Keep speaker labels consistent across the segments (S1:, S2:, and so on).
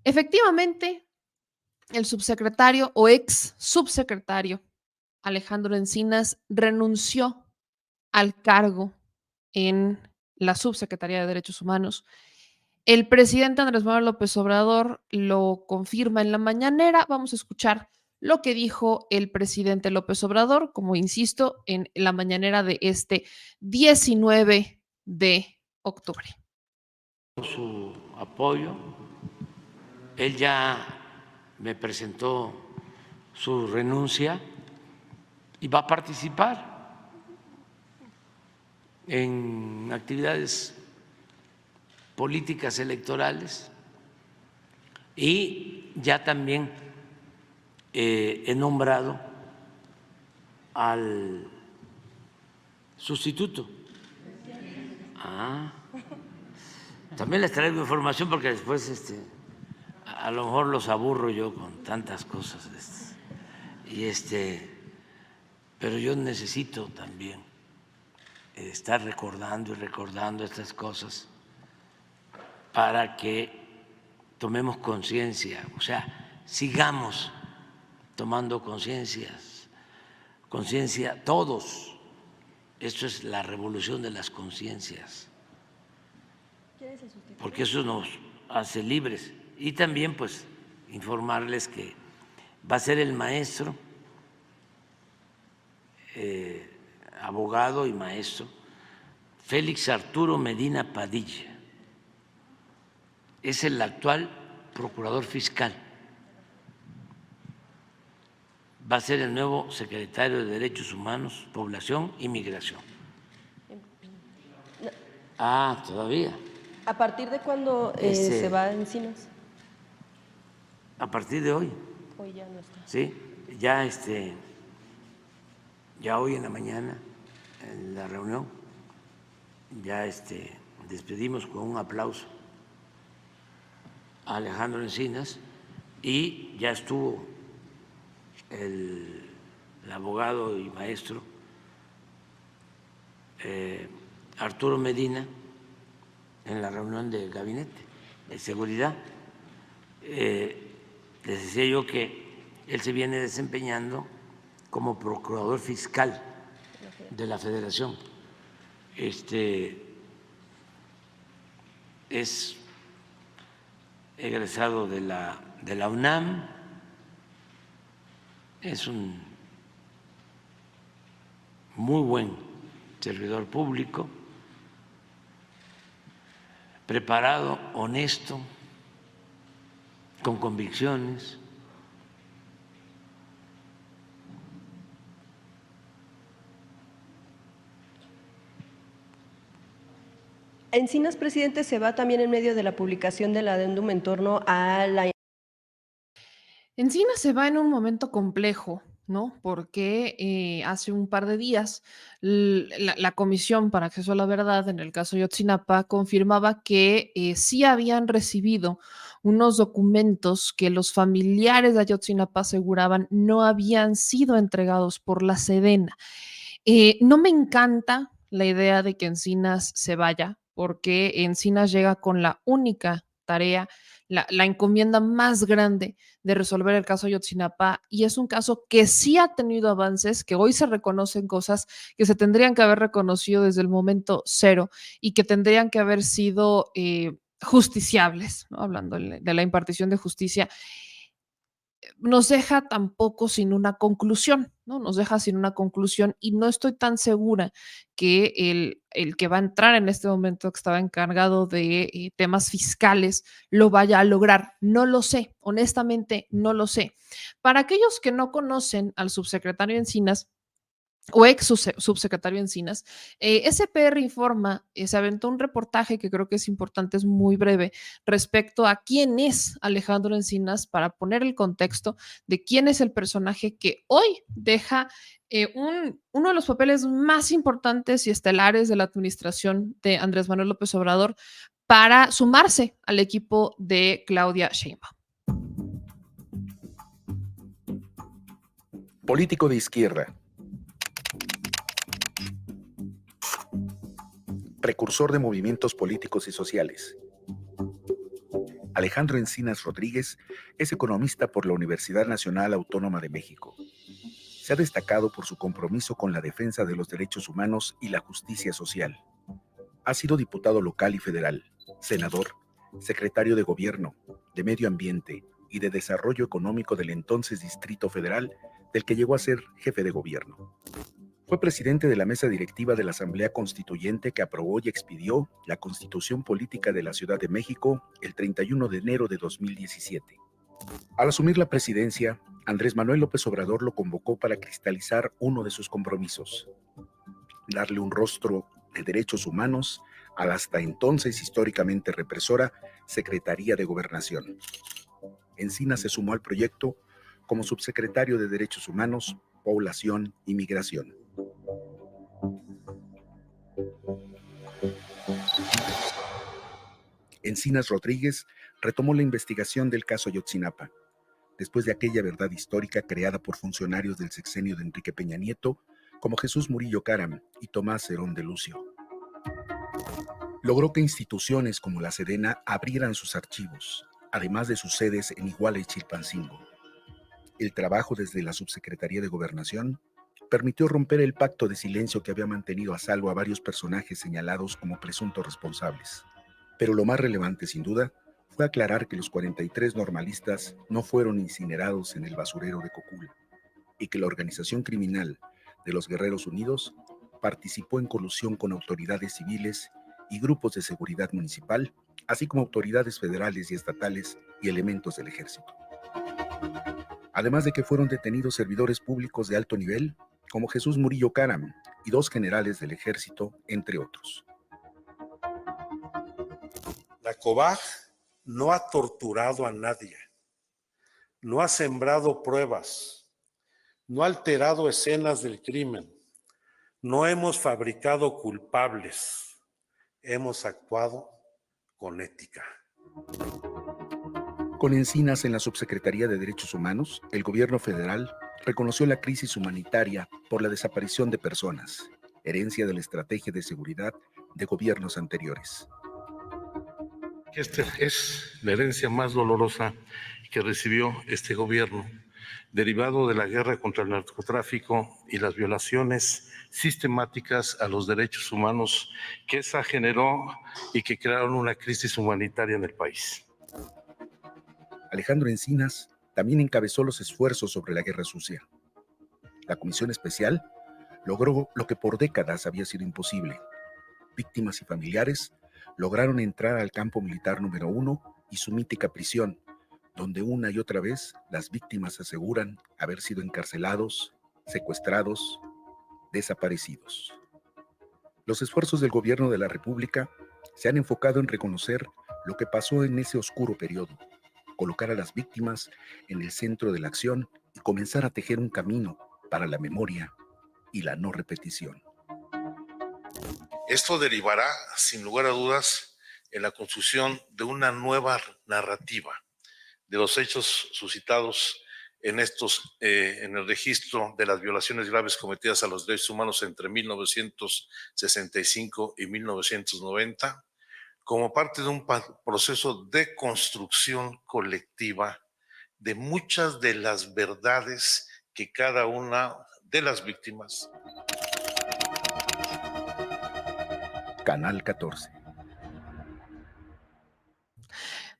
S1: Efectivamente, el subsecretario o ex subsecretario Alejandro Encinas renunció al cargo en la Subsecretaría de Derechos Humanos. El presidente Andrés Manuel López Obrador lo confirma en la mañanera. Vamos a escuchar lo que dijo el presidente López Obrador, como insisto, en la mañanera de este 19 de octubre.
S2: Su apoyo, él ya me presentó su renuncia y va a participar en actividades políticas electorales y ya también he nombrado al sustituto. También les traigo información porque después a lo mejor los aburro yo con tantas cosas. Pero yo necesito también estar recordando y recordando estas cosas para que tomemos conciencia, o sea, sigamos tomando conciencia todos. Esto es la revolución de las conciencias, porque eso nos hace libres. Y también pues informarles que va a ser el maestro, abogado y maestro, Félix Arturo Medina Padilla. Es el actual procurador fiscal. Va a ser el nuevo secretario de Derechos Humanos, Población y Migración. Todavía.
S3: ¿A partir de cuándo se va a Encinas?
S2: A partir de hoy.
S3: Hoy ya no está.
S2: Sí, ya hoy en la mañana, en la reunión, ya despedimos con un aplauso a Alejandro Encinas y ya estuvo el abogado y maestro Arturo Medina en la reunión del gabinete de seguridad. Les decía yo que él se viene desempeñando como procurador fiscal de la Federación. Es egresado de la UNAM, es un muy buen servidor público, preparado, honesto, con convicciones.
S3: Encinas, presidente, se va también en medio de la publicación del adendum en torno a la...
S1: Encinas se va en un momento complejo, ¿no? Porque hace un par de días la Comisión para Acceso a la Verdad, en el caso Ayotzinapa, confirmaba que sí habían recibido unos documentos que los familiares de Ayotzinapa aseguraban no habían sido entregados por la Sedena. No me encanta la idea de que Encinas se vaya, porque Encinas llega con la única tarea, la encomienda más grande de resolver el caso Ayotzinapa, y es un caso que sí ha tenido avances, que hoy se reconocen cosas que se tendrían que haber reconocido desde el momento cero y que tendrían que haber sido justiciables, ¿no? Hablando de la impartición de justicia, nos deja tampoco sin una conclusión, ¿no? Nos deja sin una conclusión y no estoy tan segura que el que va a entrar en este momento, que estaba encargado de temas fiscales, lo vaya a lograr. No lo sé, honestamente no lo sé. Para aquellos que no conocen al subsecretario Encinas, o ex subsecretario Encinas, SPR Informa se aventó un reportaje que creo que es importante, es muy breve, respecto a quién es Alejandro Encinas, para poner el contexto de quién es el personaje que hoy deja uno de los papeles más importantes y estelares de la administración de Andrés Manuel López Obrador para sumarse al equipo de Claudia Sheinbaum.
S4: Político de izquierda. Precursor de movimientos políticos y sociales. Alejandro Encinas Rodríguez es economista por la Universidad Nacional Autónoma de México. Se ha destacado por su compromiso con la defensa de los derechos humanos y la justicia social. Ha sido diputado local y federal, senador, secretario de Gobierno, de Medio Ambiente y de Desarrollo Económico del entonces Distrito Federal, del que llegó a ser jefe de gobierno. Fue presidente de la mesa directiva de la Asamblea Constituyente que aprobó y expidió la Constitución Política de la Ciudad de México el 31 de enero de 2017. Al asumir la presidencia, Andrés Manuel López Obrador lo convocó para cristalizar uno de sus compromisos: darle un rostro de derechos humanos a la hasta entonces históricamente represora Secretaría de Gobernación. Encinas se sumó al proyecto como subsecretario de Derechos Humanos, Población y Migración. Encinas Rodríguez retomó la investigación del caso Ayotzinapa, después de aquella verdad histórica creada por funcionarios del sexenio de Enrique Peña Nieto, como Jesús Murillo Caram y Tomás Herón de Lucio. Logró que instituciones como la Sedena abrieran sus archivos, además de sus sedes en Iguala y Chilpancingo. El trabajo desde la Subsecretaría de Gobernación permitió romper el pacto de silencio que había mantenido a salvo a varios personajes señalados como presuntos responsables. Pero lo más relevante, sin duda, fue aclarar que los 43 normalistas no fueron incinerados en el basurero de Cocula y que la organización criminal de los Guerreros Unidos participó en colusión con autoridades civiles y grupos de seguridad municipal, así como autoridades federales y estatales y elementos del ejército. Además de que fueron detenidos servidores públicos de alto nivel, como Jesús Murillo Caram y 2 generales del ejército, entre otros.
S5: La COBAG no ha torturado a nadie, no ha sembrado pruebas, no ha alterado escenas del crimen, no hemos fabricado culpables, hemos actuado con ética.
S4: Con Encinas en la Subsecretaría de Derechos Humanos, el gobierno federal reconoció la crisis humanitaria por la desaparición de personas, herencia de la estrategia de seguridad de gobiernos anteriores.
S6: Esta es la herencia más dolorosa que recibió este gobierno, derivado de la guerra contra el narcotráfico y las violaciones sistemáticas a los derechos humanos que esa generó y que crearon una crisis humanitaria en el país.
S4: Alejandro Encinas también encabezó los esfuerzos sobre la guerra sucia. La Comisión Especial logró lo que por décadas había sido imposible. Víctimas y familiares lograron entrar al campo militar número 1 y su mítica prisión, donde una y otra vez las víctimas aseguran haber sido encarcelados, secuestrados, desaparecidos. Los esfuerzos del gobierno de la República se han enfocado en reconocer lo que pasó en ese oscuro periodo, colocar a las víctimas en el centro de la acción y comenzar a tejer un camino para la memoria y la no repetición.
S6: Esto derivará, sin lugar a dudas, en la construcción de una nueva narrativa de los hechos suscitados en el registro de las violaciones graves cometidas a los derechos humanos entre 1965 y 1990, como parte de un proceso de construcción colectiva de muchas de las verdades que cada una de las víctimas.
S4: Canal 14.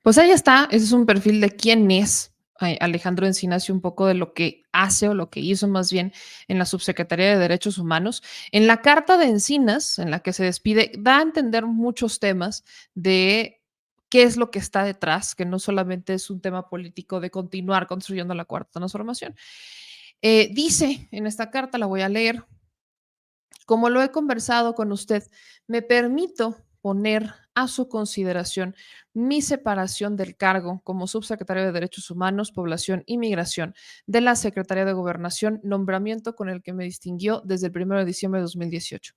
S1: Pues ahí está, ese es un perfil de quién es Alejandro Encinas y un poco de lo que hace o lo que hizo más bien en la Subsecretaría de Derechos Humanos. En la carta de Encinas, en la que se despide, da a entender muchos temas de qué es lo que está detrás, que no solamente es un tema político de continuar construyendo la Cuarta Transformación. Dice en esta carta, la voy a leer: como lo he conversado con usted, me permito poner a su consideración mi separación del cargo como subsecretario de Derechos Humanos, Población y Migración de la Secretaría de Gobernación, nombramiento con el que me distinguió desde el 1 de diciembre de 2018.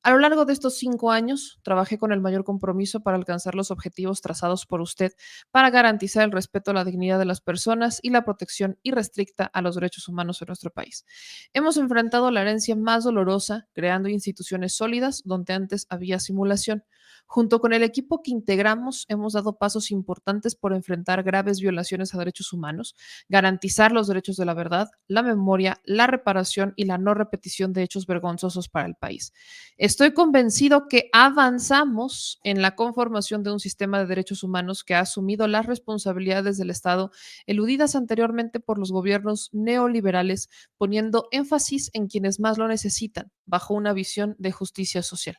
S1: A lo largo de estos 5 años, trabajé con el mayor compromiso para alcanzar los objetivos trazados por usted para garantizar el respeto a la dignidad de las personas y la protección irrestricta a los derechos humanos en nuestro país. Hemos enfrentado la herencia más dolorosa, creando instituciones sólidas donde antes había simulación. Junto con el el equipo que integramos hemos dado pasos importantes por enfrentar graves violaciones a derechos humanos, garantizar los derechos de la verdad, la memoria, la reparación y la no repetición de hechos vergonzosos para el país. Estoy convencido que avanzamos en la conformación de un sistema de derechos humanos que ha asumido las responsabilidades del Estado eludidas anteriormente por los gobiernos neoliberales, poniendo énfasis en quienes más lo necesitan, bajo una visión de justicia social.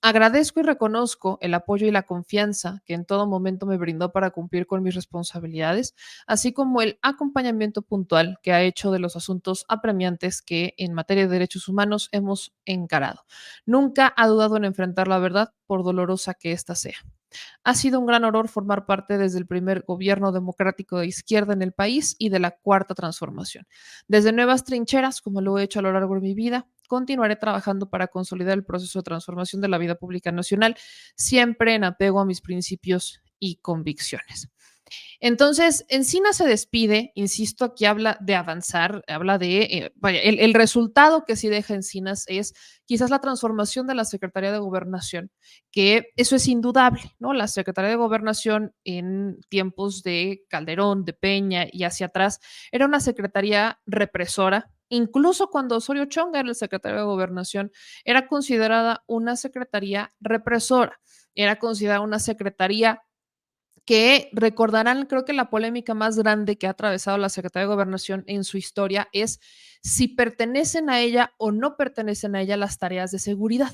S1: Agradezco y reconozco el apoyo y la confianza que en todo momento me brindó para cumplir con mis responsabilidades, así como el acompañamiento puntual que ha hecho de los asuntos apremiantes que en materia de derechos humanos hemos encarado. Nunca ha dudado en enfrentar la verdad, por dolorosa que ésta sea. Ha sido un gran honor formar parte desde el primer gobierno democrático de izquierda en el país y de la cuarta transformación. Desde nuevas trincheras, como lo he hecho a lo largo de mi vida, continuaré trabajando para consolidar el proceso de transformación de la vida pública nacional, siempre en apego a mis principios y convicciones. Entonces, Encinas se despide, insisto, aquí habla de avanzar, habla de, vaya, el resultado que sí deja Encinas es quizás la transformación de la Secretaría de Gobernación, que eso es indudable, ¿no? La Secretaría de Gobernación en tiempos de Calderón, de Peña y hacia atrás, era una secretaría represora. Incluso cuando Osorio Chong era el secretario de Gobernación, era considerada una secretaría represora, era considerada una secretaría que recordarán, creo que la polémica más grande que ha atravesado la Secretaría de Gobernación en su historia es si pertenecen a ella o no pertenecen a ella las tareas de seguridad,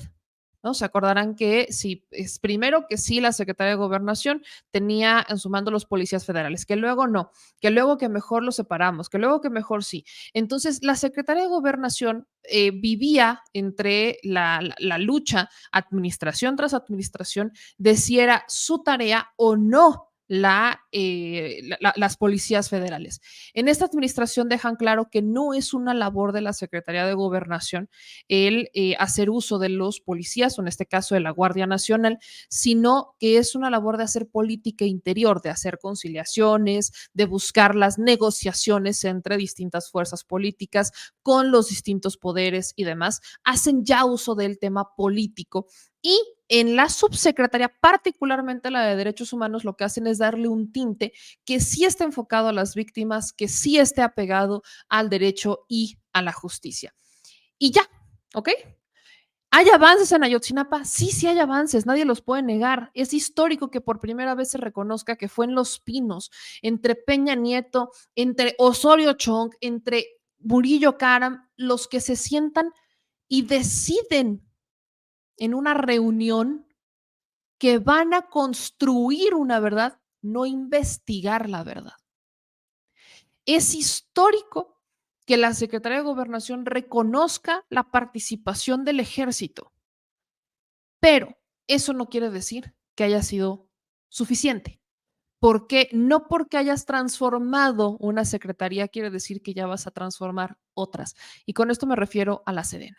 S1: ¿no? Se acordarán que sí, es primero que sí, la Secretaría de Gobernación tenía en su mando los policías federales, que luego no, que luego que mejor los separamos, que luego que mejor sí. Entonces, la Secretaría de Gobernación vivía entre la lucha administración tras administración de si era su tarea o no las policías federales. En esta administración dejan claro que no es una labor de la Secretaría de Gobernación el hacer uso de los policías, o en este caso de la Guardia Nacional, sino que es una labor de hacer política interior, de hacer conciliaciones, de buscar las negociaciones entre distintas fuerzas políticas con los distintos poderes y demás. Hacen ya uso del tema político y en la subsecretaría, particularmente la de Derechos Humanos, lo que hacen es darle un tinte que sí está enfocado a las víctimas, que sí esté apegado al derecho y a la justicia. Y ya, ¿ok? ¿Hay avances en Ayotzinapa? Sí, sí hay avances, nadie los puede negar. Es histórico que por primera vez se reconozca que fue en Los Pinos, entre Peña Nieto, entre Osorio Chong, entre Murillo Karam, los que se sientan y deciden en una reunión que van a construir una verdad, no investigar la verdad. Es histórico que la Secretaría de Gobernación reconozca la participación del ejército, pero eso no quiere decir que haya sido suficiente. Porque no porque hayas transformado una secretaría quiere decir que ya vas a transformar otras. Y con esto me refiero a la Sedena.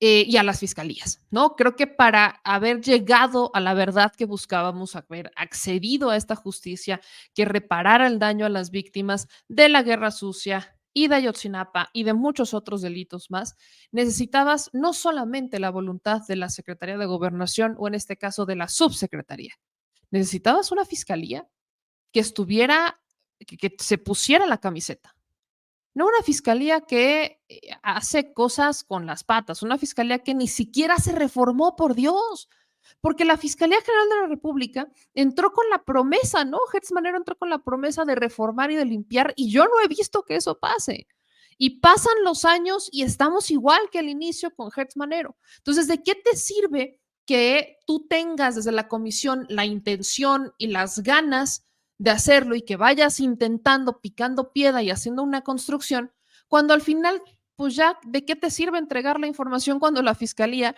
S1: Y a las fiscalías, ¿no? Creo que para haber llegado a la verdad que buscábamos, haber accedido a esta justicia que reparara el daño a las víctimas de la guerra sucia y de Ayotzinapa y de muchos otros delitos más, necesitabas no solamente la voluntad de la Secretaría de Gobernación o en este caso de la subsecretaría, necesitabas una fiscalía que estuviera, que se pusiera la camiseta. No una fiscalía que hace cosas con las patas, una fiscalía que ni siquiera se reformó, por Dios, porque la Fiscalía General de la República entró con la promesa, ¿no? Hertz Manero entró con la promesa de reformar y de limpiar, y yo no he visto que eso pase. Y pasan los años y estamos igual que al inicio con Hertz Manero. Entonces, ¿de qué te sirve que tú tengas desde la comisión la intención y las ganas de hacerlo y que vayas intentando, picando piedra y haciendo una construcción, cuando al final, pues ya, ¿de qué te sirve entregar la información cuando la fiscalía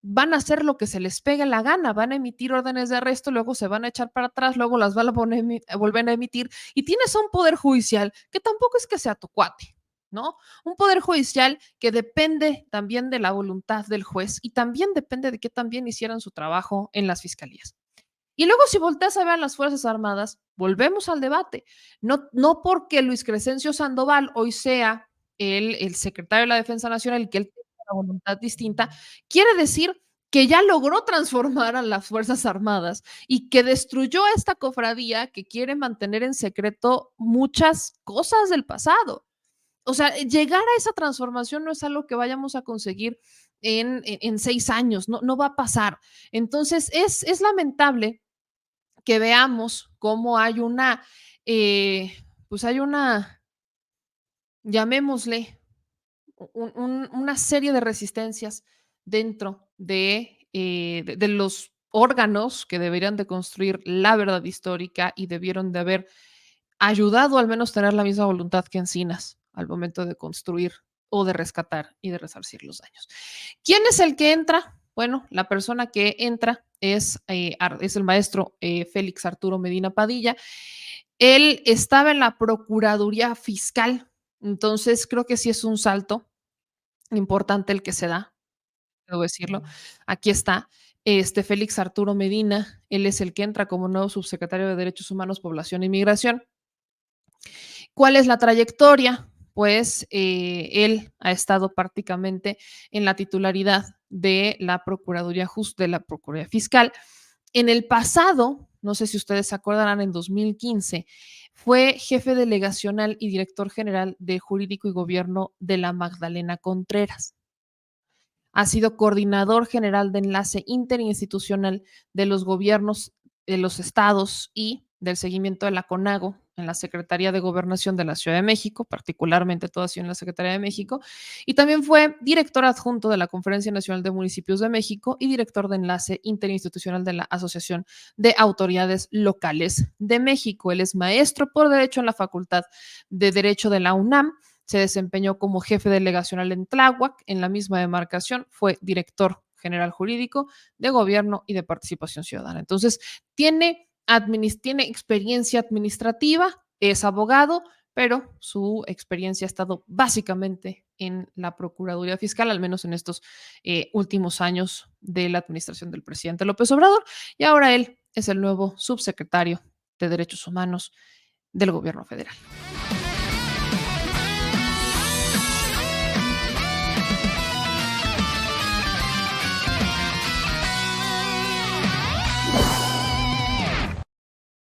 S1: van a hacer lo que se les pegue la gana? Van a emitir órdenes de arresto, luego se van a echar para atrás, luego las van a volver a emitir y tienes a un poder judicial que tampoco es que sea tu cuate, ¿no? Un poder judicial que depende también de la voluntad del juez y también depende de que también hicieran su trabajo en las fiscalías. Y luego si volteas a ver a las Fuerzas Armadas, volvemos al debate. No porque Luis Crescencio Sandoval hoy sea el secretario de la Defensa Nacional y que él tenga una voluntad distinta, quiere decir que ya logró transformar a las Fuerzas Armadas y que destruyó a esta cofradía que quiere mantener en secreto muchas cosas del pasado. O sea, llegar a esa transformación no es algo que vayamos a conseguir en 6 años, no, no va a pasar. Entonces, es lamentable que veamos cómo hay pues hay una, llamémosle, una serie de resistencias dentro de los órganos que deberían de construir la verdad histórica y debieron de haber ayudado al menos tener la misma voluntad que Encinas al momento de construir o de rescatar y de resarcir los daños. ¿Quién es el que entra? Bueno, la persona que entra es el maestro Félix Arturo Medina Padilla. Él estaba en la Procuraduría Fiscal, entonces creo que sí es un salto importante el que se da, debo decirlo. Aquí está, Félix Arturo Medina, él es el que entra como nuevo subsecretario de Derechos Humanos, Población e Inmigración. ¿Cuál es la trayectoria? Pues él ha estado prácticamente en la titularidad de la Procuraduría Fiscal. En el pasado, no sé si ustedes se acordarán, en 2015, fue jefe delegacional y director general de Jurídico y Gobierno de la Magdalena Contreras. Ha sido coordinador general de enlace interinstitucional de los gobiernos de los estados y del seguimiento de la CONAGO en la Secretaría de Gobernación de la Ciudad de México, particularmente todo ha sido en la Secretaría de México, y también fue director adjunto de la Conferencia Nacional de Municipios de México y director de enlace interinstitucional de la Asociación de Autoridades Locales de México. Él es maestro por Derecho en la Facultad de Derecho de la UNAM. Se desempeñó como jefe delegacional en Tláhuac, en la misma demarcación, fue director general jurídico de gobierno y de participación ciudadana. Entonces, tiene experiencia administrativa, es abogado, pero su experiencia ha estado básicamente en la Procuraduría Fiscal, al menos en estos últimos años de la administración del presidente López Obrador, y ahora él es el nuevo subsecretario de Derechos Humanos del gobierno federal.